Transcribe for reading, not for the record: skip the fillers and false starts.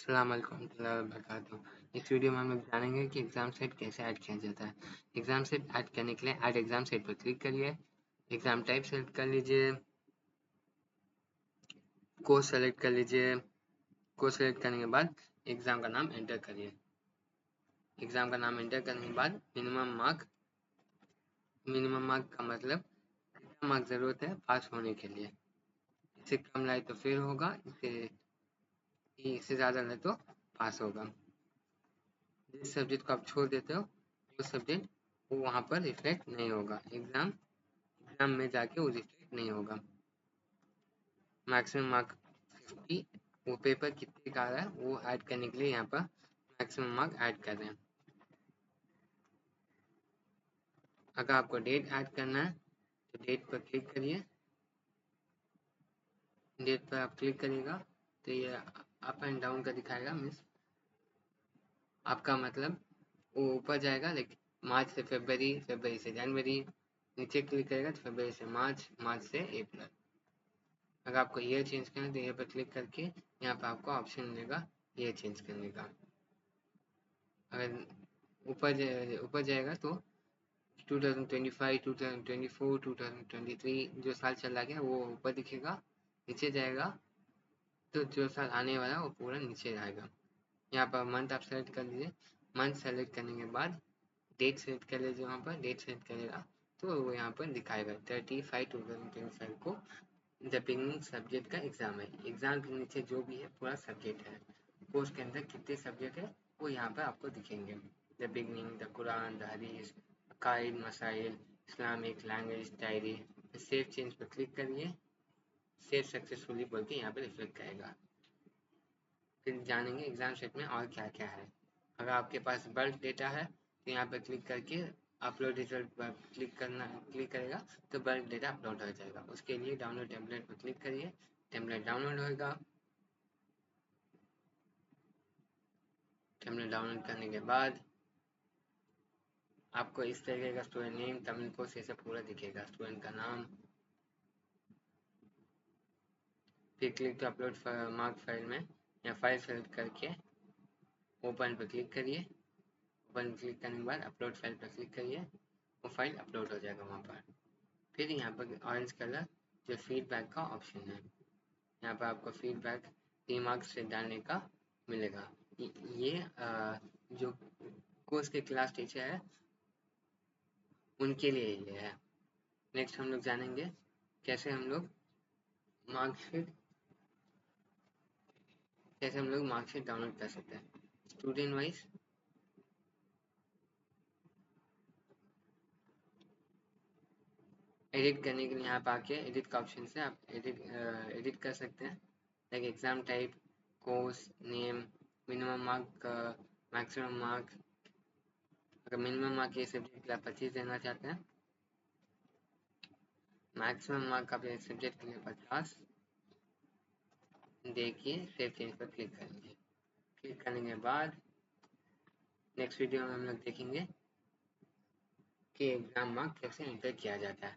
अस्सलाम वालेकुम warahmatullahi wabarakatuh। इस वीडियो में हम लोग जानेंगे कि एग्जाम सेट कैसे ऐड किया जाता है। एग्जाम सेट ऐड करने के लिए ऐड एग्जाम सेट पर क्लिक करिए। एग्जाम टाइप सेलेक्ट कर लीजिए, कोर्स सेलेक्ट कर लीजिए। कोर्स सेलेक्ट करने के बाद एग्जाम का नाम एंटर करिए। एग्जाम का नाम एंटर करने के बाद मिनिमम मार्क का मतलब कितना मार्क जरूरत है पास होने के लिए। इससे कम लाए तो फेल होगा, इससे ज्यादा लाए तो पास होगा। जिस सब्जेक्ट को आप छोड़ देते हो वो सब्जेक्ट वो वहाँ पर रिफ्लेक्ट नहीं होगा, एग्जाम में जाके वो रिफ्लेक्ट नहीं होगा। मैक्सिमम मार्क 50, वो पेपर कितने का आ रहा है वो ऐड करने के लिए यहाँ पर मैक्सिमम मार्क ऐड कर रहे हैं। अगर आपको डेट ऐड करना है तो डेट पर क्लिक करिए। डेट पर आप क्लिक करिएगा तो ये अप एंड डाउन का दिखाएगा, मीन्स आपका मतलब वो ऊपर जाएगा, लेकिन मार्च से फरवरी, फरवरी से जनवरी। नीचे क्लिक करेगा तो फरवरी से मार्च, मार्च से अप्रैल। अगर आपको ईयर चेंज करना है तो यहाँ पर क्लिक करके यहाँ पर आपको ऑप्शन मिलेगा ईयर चेंज करने का। अगर ऊपर जाएगा तो 2025, 2024, 2023 जो साल चला गया वो ऊपर दिखेगा। नीचे जाएगा तो जो साल आने वाला वो पूरा नीचे आएगा। यहाँ पर मंथ आप सेलेक्ट कर लीजिए। मंथ सेलेक्ट करने के बाद डेट सेलेक्ट कर लीजिए। वहाँ पर डेट सेलेक्ट करेगा तो वो यहाँ पर दिखाएगा 35/2025 को द बिगनिंग सब्जेक्ट का एग्जाम है। एग्जाम के नीचे जो भी है पूरा सब्जेक्ट है। कोर्स के अंदर कितने सब्जेक्ट है वो यहाँ पर आपको दिखेंगे। The beginning, the Quran, the हदीस, अकाइद, मसाइल, Islamic, language, diary. Save change पर क्लिक करिए। सेव सक्सेसफुली बोल के यहाँ पर रिफ्लेक्ट करेगा। फिर जानेंगे एग्जाम सेट में और क्या क्या है। अगर आपके पास बल्क डेटा है तो यहाँ पर क्लिक करके अपलोड रिजल्ट पर क्लिक करेगा तो बल्क डेटा अपलोड हो जाएगा। उसके लिए डाउनलोड टेम्पलेट पर क्लिक करिए, टेम्पलेट डाउनलोड होगा। टेम्पलेट डाउनलोड करने के बाद आपको इस तरीके का स्टूडेंट नेम, तमिल को से पूरा दिखेगा, स्टूडेंट का नाम। फिर click to upload mark file में या फाइल सेलेक्ट करके ओपन पर क्लिक करिए। ओपन क्लिक करने के बाद अपलोड फाइल पर क्लिक करिए, वो फाइल अपलोड हो जाएगा वहाँ पर। फिर यहाँ पर ऑरेंज कलर जो फीडबैक का ऑप्शन है, यहाँ पर आपको फीडबैक रिमार्क्स से डालने का मिलेगा। ये जो कोर्स के क्लास टीचर है उनके लिए ये है। नेक्स्ट हम लोग जानेंगे कैसे हम लोग मार्कशीट डाउनलोड कर सकते हैं। स्टूडेंट वाइज एडिट करने के लिए यहाँ पर आके एडिट का ऑप्शन से आप एडिट कर सकते हैं। Like exam type, course name, minimum mark, maximum mark. अगर मिनिमम मार्क ये सब्जेक्ट के लिए 25 देना चाहते हैं, मैक्सिमम मार्क आप ये सब्जेक्ट के लिए 50 देखिए। सेव चेंज पर क्लिक करेंगे। क्लिक करने के बाद नेक्स्ट वीडियो में हम लोग देखेंगे कि एग्जाम मार्क कैसे एंटर किया जाता है।